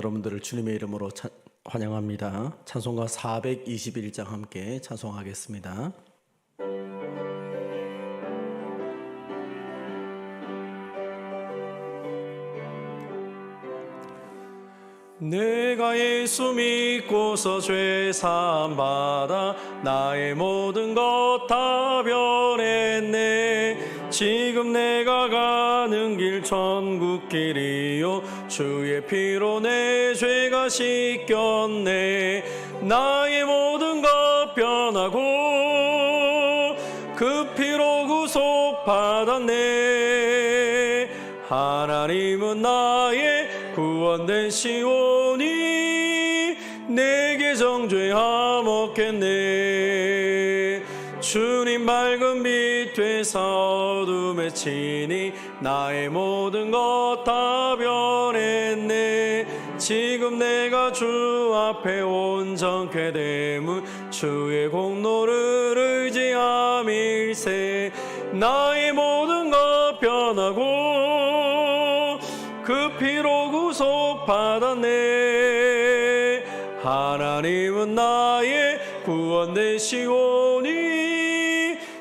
여러분들을 주님의 이름으로 환영합니다. 찬송가 421장 함께 찬송하겠습니다. 내가 예수 믿고서 죄 사함 받아 나의 모든 것 다 변했네. 지금 내가 가는 길 천국 길이요 주의 피로 내 죄가 씻겼네. 나의 모든 것 변하고 그 피로 구속 받았네. 하나님은 나의 구원된 시온이 내게 정죄함 없겠네. 주님 밝은 빛 되사 어둠에 치니 나의 모든 것 다 변했네. 지금 내가 주 앞에 온전케 됨은 주의 공로를 의지함일세. 나의 모든 것 변하고 그 피로 구속 받았네. 하나님은 나의 구원된 시온이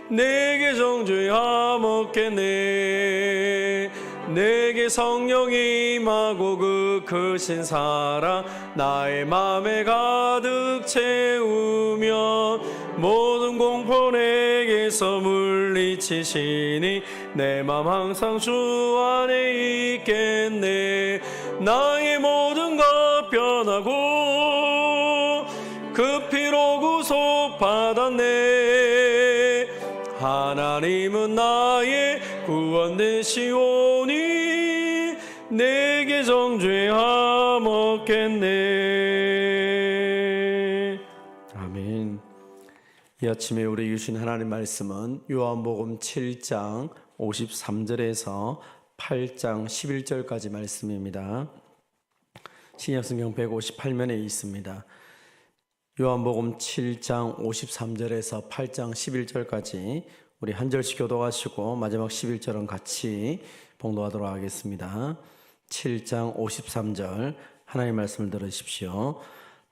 내게 정죄함 없겠네. 내게 성령이 임하고 그 크신 사랑 나의 맘에 가득 채우며 모든 공포 내게서 물리치시니 내 맘 항상 주 안에 있겠네. 나의 모든 것 변하고 그 피로 구속 받았네. 하나님은 나의 구원된 시온이 내게 정죄함 없겠네. 아멘. 이 아침에 우리 주신 하나님 말씀은 요한복음 7장 53절에서 8장 11절까지 말씀입니다. 신약성경 158면에 있습니다. 요한복음 7장 53절에서 8장 11절까지 우리 한 절씩 교독하시고 마지막 11절은 같이 봉독하도록 하겠습니다. 7장 53절 하나님의 말씀을 들으십시오.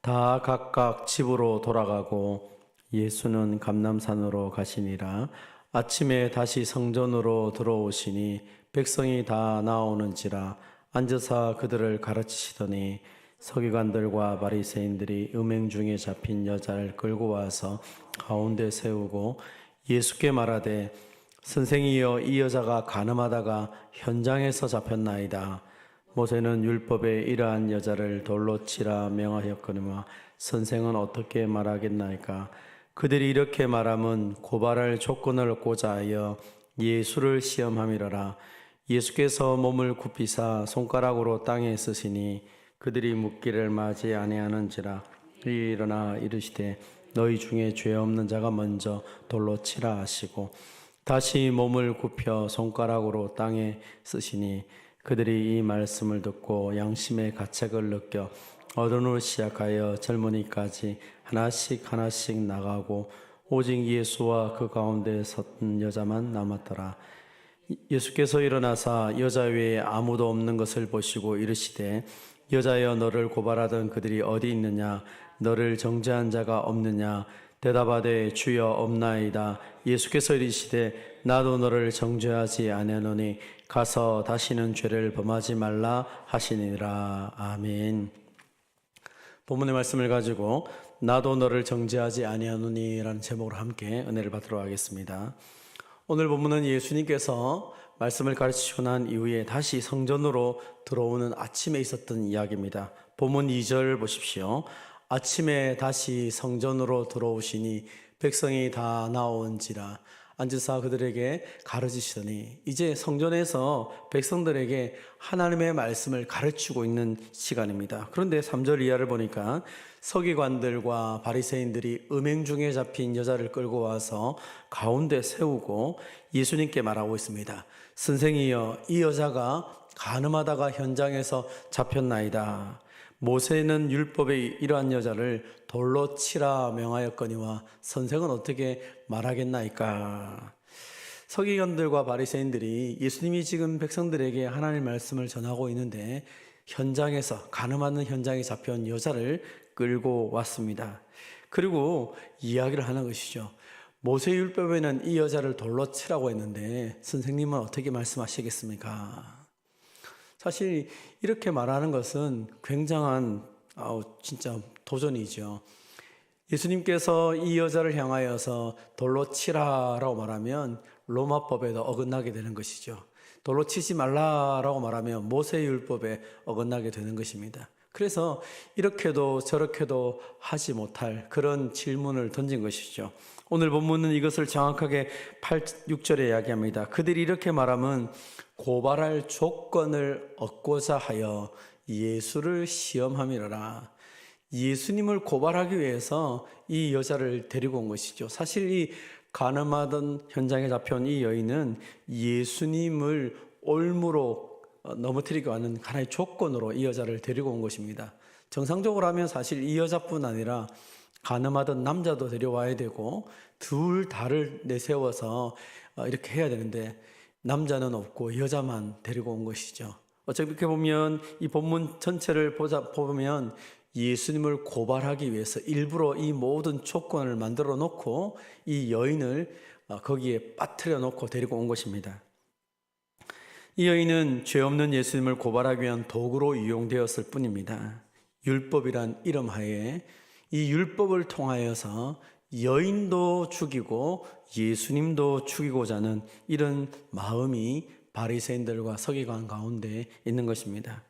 다 각각 집으로 돌아가고 예수는 감람산으로 가시니라. 아침에 다시 성전으로 들어오시니 백성이 다 나오는지라 앉으사 그들을 가르치시더니 서기관들과 바리새인들이 음행 중에 잡힌 여자를 끌고 와서 가운데 세우고 예수께 말하되 선생이여 이 여자가 간음하다가 현장에서 잡혔나이다. 모세는 율법에 이러한 여자를 돌로 치라 명하였거니와 선생은 어떻게 말하겠나이까. 그들이 이렇게 말함은 고발할 조건을 얻고자 하여 예수를 시험함이로라. 예수께서 몸을 굽히사 손가락으로 땅에 쓰시니 그들이 묻기를 맞이 아니하는지라. 일어나 이르시되 너희 중에 죄 없는 자가 먼저 돌로 치라 하시고 다시 몸을 굽혀 손가락으로 땅에 쓰시니 그들이 이 말씀을 듣고 양심의 가책을 느껴 어른을 시작하여 젊은이까지 하나씩 하나씩 나가고 오직 예수와 그 가운데 섰던 여자만 남았더라. 예수께서 일어나사 여자 외에 아무도 없는 것을 보시고 이르시되 여자여 너를 고발하던 그들이 어디 있느냐. 너를 정죄한 자가 없느냐. 대답하되 주여 없나이다. 예수께서 이르시되 나도 너를 정죄하지 아니하노니 가서 다시는 죄를 범하지 말라 하시니라. 아멘. 본문의 말씀을 가지고 나도 너를 정죄하지 아니하노니 라는 제목으로 함께 은혜를 받도록 하겠습니다. 오늘 본문은 예수님께서 말씀을 가르치시고 난 이후에 다시 성전으로 들어오는 아침에 있었던 이야기입니다. 본문 2절 보십시오. 아침에 다시 성전으로 들어오시니 백성이 다 나온지라 앉으사 그들에게 가르치시더니 이제 성전에서 백성들에게 하나님의 말씀을 가르치고 있는 시간입니다. 그런데 3절 이하를 보니까 서기관들과 바리새인들이 음행 중에 잡힌 여자를 끌고 와서 가운데 세우고 예수님께 말하고 있습니다. 선생이여 이 여자가 간음하다가 현장에서 잡혔나이다. 모세는 율법에 이러한 여자를 돌로 치라 명하였거니와 선생은 어떻게 말하겠나이까. 서기관들과 바리새인들이 예수님이 지금 백성들에게 하나님의 말씀을 전하고 있는데 현장에서 가늠하는 현장에 잡혀온 여자를 끌고 왔습니다. 그리고 이야기를 하는 것이죠. 모세율법에는 이 여자를 돌로 치라고 했는데 선생님은 어떻게 말씀하시겠습니까? 사실 이렇게 말하는 것은 굉장한 진짜 도전이죠. 예수님께서 이 여자를 향하여서 돌로 치라라고 말하면 로마법에도 어긋나게 되는 것이죠. 돌로 치지 말라라고 말하면 모세율법에 어긋나게 되는 것입니다. 그래서 이렇게도 저렇게도 하지 못할 그런 질문을 던진 것이죠. 오늘 본문은 이것을 정확하게 6절에 이야기합니다. 그들이 이렇게 말하면 고발할 조건을 얻고자 하여 예수를 시험함이라. 예수님을 고발하기 위해서 이 여자를 데리고 온 것이죠. 사실 이 가늠하던 현장에 잡혀온 이 여인은 예수님을 올무로 넘어뜨리고 하는 하나의 조건으로 이 여자를 데리고 온 것입니다. 정상적으로 하면 사실 이 여자뿐 아니라 가늠하던 남자도 데려와야 되고 둘 다를 내세워서 이렇게 해야 되는데 남자는 없고 여자만 데리고 온 것이죠. 어떻게 보면 이 본문 전체를 보면 예수님을 고발하기 위해서 일부러 이 모든 조건을 만들어 놓고 이 여인을 거기에 빠뜨려 놓고 데리고 온 것입니다. 이 여인은 죄 없는 예수님을 고발하기 위한 도구로 이용되었을 뿐입니다. 율법이란 이름 하에 이 율법을 통하여서 여인도 죽이고 예수님도 죽이고자 하는 이런 마음이 바리새인들과 서기관 가운데 있는 것입니다.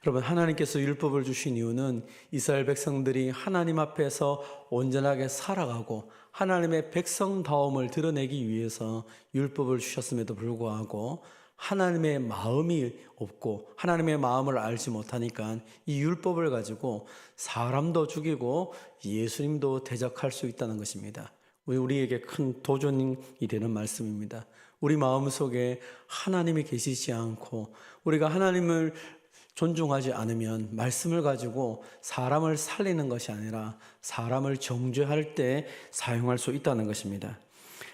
여러분, 하나님께서 율법을 주신 이유는 이스라엘 백성들이 하나님 앞에서 온전하게 살아가고 하나님의 백성다움을 드러내기 위해서 율법을 주셨음에도 불구하고 하나님의 마음이 없고 하나님의 마음을 알지 못하니까 이 율법을 가지고 사람도 죽이고 예수님도 대적할 수 있다는 것입니다. 우리에게 큰 도전이 되는 말씀입니다. 우리 마음속에 하나님이 계시지 않고 우리가 하나님을 존중하지 않으면 말씀을 가지고 사람을 살리는 것이 아니라 사람을 정죄할 때 사용할 수 있다는 것입니다.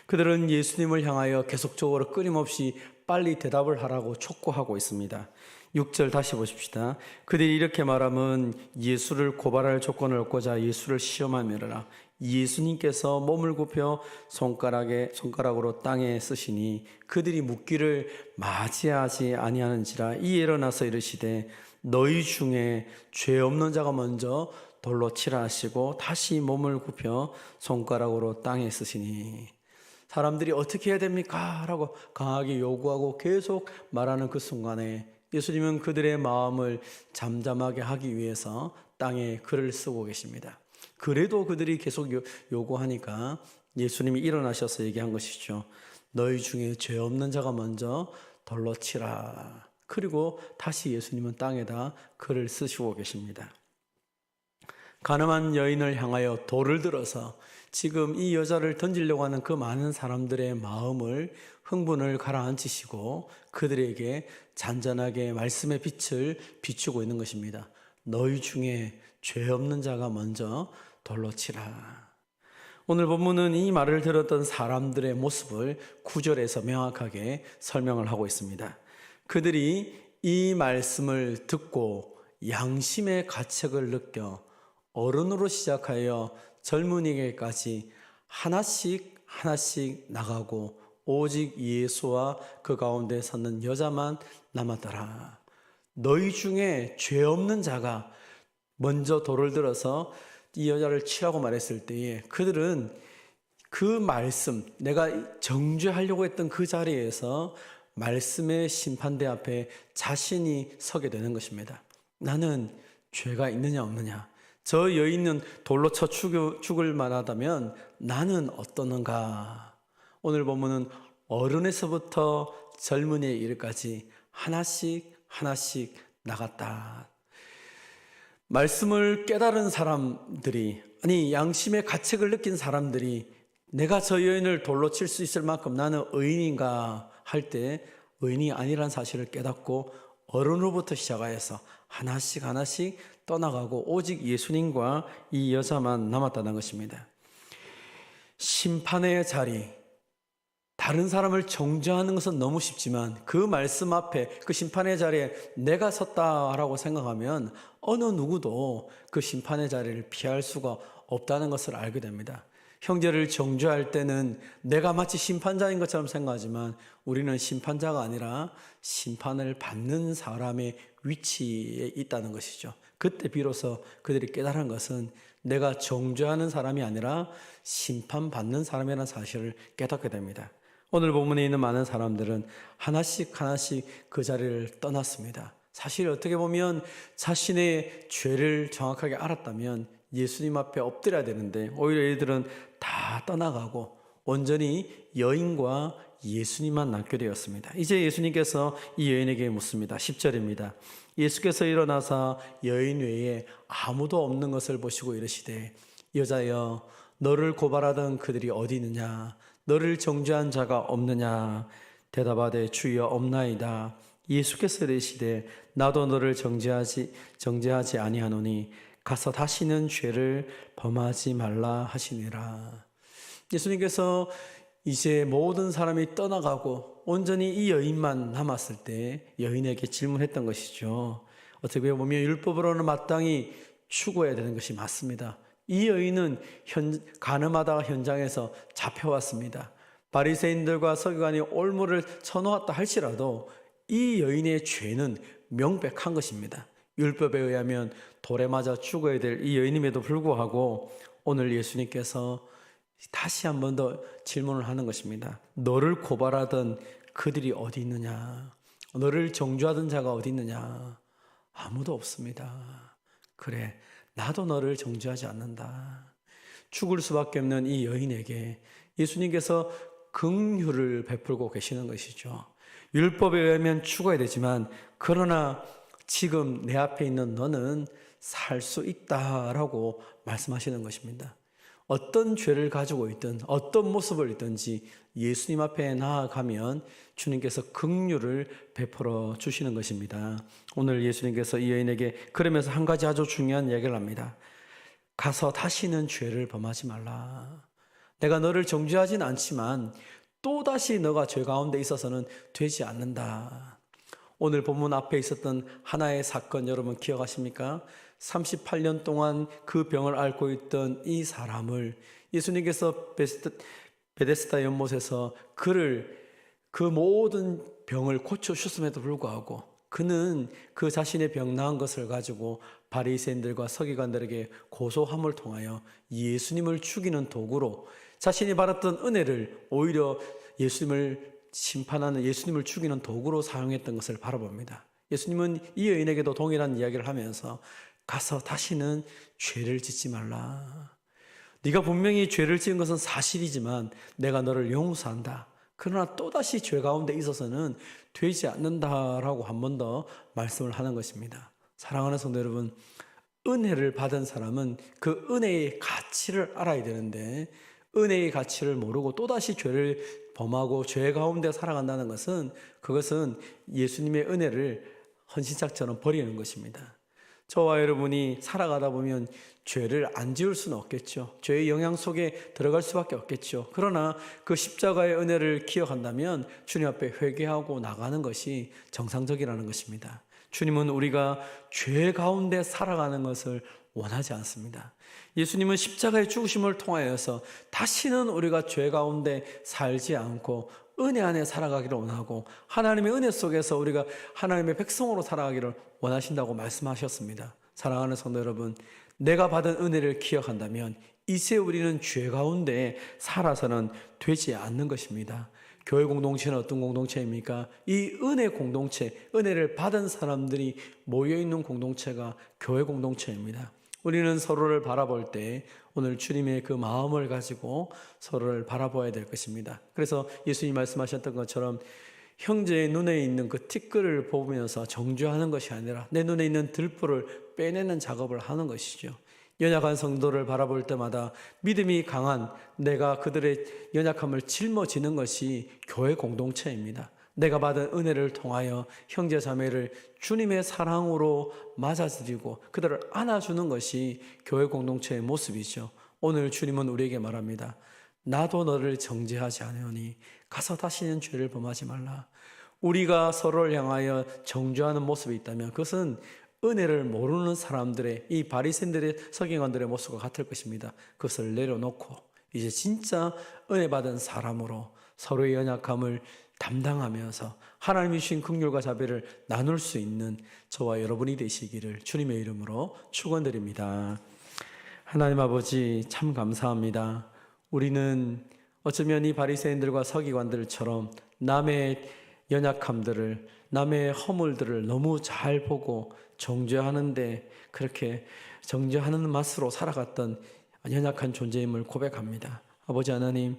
그들은 예수님을 향하여 계속적으로 끊임없이 빨리 대답을 하라고 촉구하고 있습니다. 6절 다시 보십시다. 그들이 이렇게 말하면 예수를 고발할 조건을 얻고자 예수를 시험하며라. 예수님께서 몸을 굽혀 손가락으로 땅에 쓰시니 그들이 묻기를 맞이하지 아니하는지라. 이에 일어나서 이르시되 너희 중에 죄 없는 자가 먼저 돌로 치라 하시고 다시 몸을 굽혀 손가락으로 땅에 쓰시니. 사람들이 어떻게 해야 됩니까? 라고 강하게 요구하고 계속 말하는 그 순간에 예수님은 그들의 마음을 잠잠하게 하기 위해서 땅에 글을 쓰고 계십니다. 그래도 그들이 계속 요구하니까 예수님이 일어나셔서 얘기한 것이죠. 너희 중에 죄 없는 자가 먼저 돌로 치라. 그리고 다시 예수님은 땅에다 글을 쓰시고 계십니다. 가늠한 여인을 향하여 돌을 들어서 지금 이 여자를 던지려고 하는 그 많은 사람들의 마음을 흥분을 가라앉히시고 그들에게 잔잔하게 말씀의 빛을 비추고 있는 것입니다. 너희 중에 죄 없는 자가 먼저 돌로 치라. 오늘 본문은 이 말을 들었던 사람들의 모습을 9절에서 명확하게 설명을 하고 있습니다. 그들이 이 말씀을 듣고 양심의 가책을 느껴 어른으로 시작하여 젊은이에게까지 하나씩 나가고 오직 예수와 그 가운데 섰는 여자만 남았더라. 너희 중에 죄 없는 자가 먼저 돌을 들어서 이 여자를 치라고 말했을 때에 그들은 그 말씀, 내가 정죄하려고 했던 그 자리에서 말씀의 심판대 앞에 자신이 서게 되는 것입니다. 나는 죄가 있느냐 없느냐, 저 여인은 돌로 쳐 죽을 만하다면 나는 어떠는가. 오늘 본문은 어른에서부터 젊은이에 이르기까지 하나씩 나갔다. 말씀을 깨달은 사람들이, 아니 양심의 가책을 느낀 사람들이 내가 저 여인을 돌로 칠 수 있을 만큼 나는 의인인가 할 때 의인이 아니란 사실을 깨닫고 어른으로부터 시작하여서 하나씩 떠나가고 오직 예수님과 이 여자만 남았다는 것입니다. 심판의 자리, 다른 사람을 정죄하는 것은 너무 쉽지만 그 말씀 앞에 그 심판의 자리에 내가 섰다라고 생각하면 어느 누구도 그 심판의 자리를 피할 수가 없다는 것을 알게 됩니다. 형제를 정죄할 때는 내가 마치 심판자인 것처럼 생각하지만 우리는 심판자가 아니라 심판을 받는 사람의 위치에 있다는 것이죠. 그때 비로소 그들이 깨달은 것은 내가 정죄하는 사람이 아니라 심판받는 사람이라는 사실을 깨닫게 됩니다. 오늘 본문에 있는 많은 사람들은 하나씩 그 자리를 떠났습니다. 사실 어떻게 보면 자신의 죄를 정확하게 알았다면 예수님 앞에 엎드려야 되는데 오히려 이들은 다 떠나가고 온전히 여인과 예수님만 남게 되었습니다. 이제 예수님께서 이 여인에게 묻습니다. 10절입니다. 예수께서 일어나사 여인 외에 아무도 없는 것을 보시고 이르시되 여자여 너를 고발하던 그들이 어디 있느냐 너를 정죄한 자가 없느냐 대답하되 주여 없나이다. 예수께서 이르시되 나도 너를 정죄하지 아니하노니 가서 다시는 죄를 범하지 말라 하시니라. 예수님께서 이제 모든 사람이 떠나가고 온전히 이 여인만 남았을 때 여인에게 질문했던 것이죠. 어떻게 보면 율법으로는 마땅히 죽어야 되는 것이 맞습니다. 이 여인은 간음하다가 현장에서 잡혀왔습니다. 바리새인들과 서기관이 올무를 쳐놓았다 할지라도 이 여인의 죄는 명백한 것입니다. 율법에 의하면 돌에 맞아 죽어야 될 이 여인임에도 불구하고 오늘 예수님께서 다시 한 번 더 질문을 하는 것입니다. 너를 고발하던 그들이 어디 있느냐? 너를 정죄하던 자가 어디 있느냐? 아무도 없습니다. 그래, 나도 너를 정죄하지 않는다. 죽을 수밖에 없는 이 여인에게 예수님께서 긍휼을 베풀고 계시는 것이죠. 율법에 의하면 죽어야 되지만 그러나 지금 내 앞에 있는 너는 살 수 있다라고 말씀하시는 것입니다. 어떤 죄를 가지고 있든 어떤 모습을 있든지 예수님 앞에 나아가면 주님께서 긍휼을 베풀어 주시는 것입니다. 오늘 예수님께서 이 여인에게 그러면서 한 가지 아주 중요한 이야기를 합니다. 가서 다시는 죄를 범하지 말라. 내가 너를 정죄하진 않지만 또다시 너가 죄 가운데 있어서는 되지 않는다. 오늘 본문 앞에 있었던 하나의 사건 여러분 기억하십니까? 38년 동안 그 병을 앓고 있던 이 사람을 예수님께서 베데스다 연못에서 그 모든 병을 고쳐주셨음에도 불구하고 그는 그 자신의 병 나은 것을 가지고 바리새인들과 서기관들에게 고소함을 통하여 예수님을 죽이는 도구로 자신이 받았던 은혜를 오히려 예수님을 심판하는 예수님을 죽이는 도구로 사용했던 것을 바라봅니다. 예수님은 이 여인에게도 동일한 이야기를 하면서 가서 다시는 죄를 짓지 말라. 네가 분명히 죄를 지은 것은 사실이지만 내가 너를 용서한다. 그러나 또다시 죄 가운데 있어서는 되지 않는다라고 한 번 더 말씀을 하는 것입니다. 사랑하는 성도 여러분, 은혜를 받은 사람은 그 은혜의 가치를 알아야 되는데 은혜의 가치를 모르고 또다시 죄를 범하고 죄 가운데 살아간다는 것은 그것은 예수님의 은혜를 헌신짝처럼 버리는 것입니다. 저와 여러분이 살아가다 보면 죄를 안 지을 수는 없겠죠. 죄의 영향 속에 들어갈 수밖에 없겠죠. 그러나 그 십자가의 은혜를 기억한다면 주님 앞에 회개하고 나가는 것이 정상적이라는 것입니다. 주님은 우리가 죄 가운데 살아가는 것을 원하지 않습니다. 예수님은 십자가의 죽으심을 통하여서 다시는 우리가 죄 가운데 살지 않고 은혜 안에 살아가기를 원하고 하나님의 은혜 속에서 우리가 하나님의 백성으로 살아가기를 원하신다고 말씀하셨습니다. 사랑하는 성도 여러분, 내가 받은 은혜를 기억한다면 이제 우리는 죄 가운데 살아서는 되지 않는 것입니다. 교회 공동체는 어떤 공동체입니까? 이 은혜 공동체, 은혜를 받은 사람들이 모여있는 공동체가 교회 공동체입니다. 우리는 서로를 바라볼 때 오늘 주님의 그 마음을 가지고 서로를 바라봐야 될 것입니다. 그래서 예수님이 말씀하셨던 것처럼 형제의 눈에 있는 그 티끌을 보면서 정죄하는 것이 아니라 내 눈에 있는 들보를 빼내는 작업을 하는 것이죠. 연약한 성도를 바라볼 때마다 믿음이 강한 내가 그들의 연약함을 짊어지는 것이 교회 공동체입니다. 내가 받은 은혜를 통하여 형제 자매를 주님의 사랑으로 맞아들이고 그들을 안아주는 것이 교회 공동체의 모습이죠. 오늘 주님은 우리에게 말합니다. 나도 너를 정죄하지 않으니 가서 다시는 죄를 범하지 말라. 우리가 서로를 향하여 정죄하는 모습이 있다면 그것은 은혜를 모르는 사람들의, 이 바리새인들의, 서기관들의 모습과 같을 것입니다. 그것을 내려놓고 이제 진짜 은혜 받은 사람으로 서로의 연약함을 담당하면서 하나님이 주신 긍휼과 자비를 나눌 수 있는 저와 여러분이 되시기를 주님의 이름으로 축원드립니다. 하나님 아버지, 참 감사합니다. 우리는 어쩌면 이 바리새인들과 서기관들처럼 남의 연약함들을, 남의 허물들을 너무 잘 보고 정죄하는데, 그렇게 정죄하는 맛으로 살아갔던 연약한 존재임을 고백합니다. 아버지 하나님,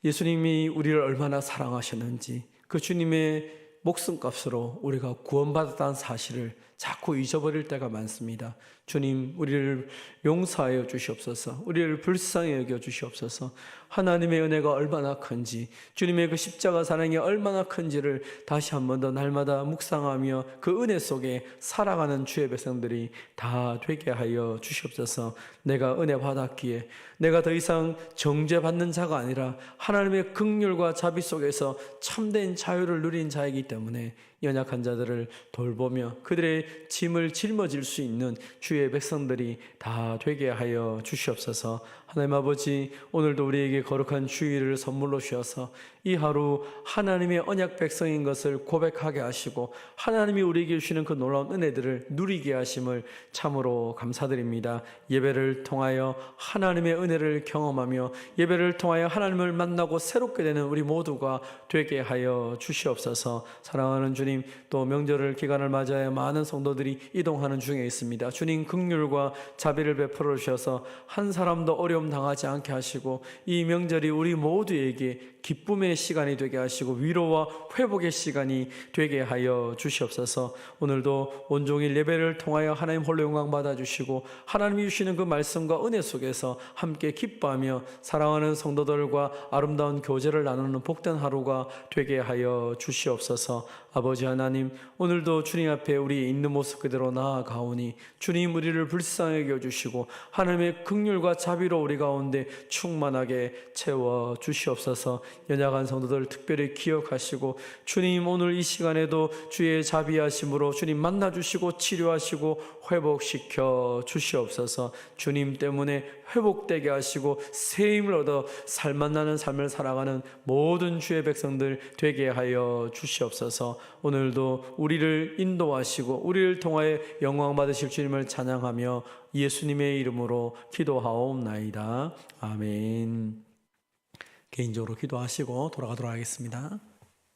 예수님이 우리를 얼마나 사랑하셨는지, 그 주님의 목숨값으로 우리가 구원받았다는 사실을 자꾸 잊어버릴 때가 많습니다. 주님, 우리를 용서하여 주시옵소서. 우리를 불쌍히 여겨 주시옵소서. 하나님의 은혜가 얼마나 큰지, 주님의 그 십자가 사랑이 얼마나 큰지를 다시 한 번 더 날마다 묵상하며 그 은혜 속에 살아가는 주의 백성들이 다 되게 하여 주시옵소서. 내가 은혜 받았기에 내가 더 이상 정죄받는 자가 아니라 하나님의 긍휼과 자비 속에서 참된 자유를 누린 자이기 때문에 연약한 자들을 돌보며 그들의 짐을 짊어질 수 있는 주의 백성들이 다 되게 하여 주시옵소서. 하나님 아버지, 오늘도 우리에게 거룩한 주일을 선물로 주셔서 이 하루 하나님의 언약 백성인 것을 고백하게 하시고 하나님이 우리에게 주시는 그 놀라운 은혜들을 누리게 하심을 참으로 감사드립니다. 예배를 통하여 하나님의 은혜를 경험하며 예배를 통하여 하나님을 만나고 새롭게 되는 우리 모두가 되게 하여 주시옵소서. 사랑하는 주님, 또 명절을 기간을 맞이하여 많은 성도들이 이동하는 중에 있습니다. 주님 긍휼과 자비를 베풀어 주셔서 한 사람도 어려움 당하지 않게 하시고 이 명절이 우리 모두에게 기쁨의 시간이 되게 하시고 위로와 회복의 시간이 되게 하여 주시옵소서. 오늘도 온종일 예배를 통하여 하나님 홀로 영광 받아주시고 하나님이 주시는 그 말씀과 은혜 속에서 함께 기뻐하며 사랑하는 성도들과 아름다운 교제를 나누는 복된 하루가 되게 하여 주시옵소서. 아버지 하나님, 오늘도 주님 앞에 우리 있는 모습 그대로 나아가오니 주님 우리를 불쌍하게 여주시고 하나님의 긍휼과 자비로 우리 가운데 충만하게 채워 주시옵소서. 연약한 성도들 특별히 기억하시고 주님 오늘 이 시간에도 주의 자비하심으로 주님 만나주시고 치료하시고 회복시켜 주시옵소서. 주님 때문에 회복되게 하시고 새 힘을 얻어 살만나는 삶을 살아가는 모든 주의 백성들 되게 하여 주시옵소서. 오늘도 우리를 인도하시고 우리를 통하여 영광 받으실 주님을 찬양하며 예수님의 이름으로 기도하옵나이다. 아멘. 개인적으로 기도하시고 돌아가도록 하겠습니다.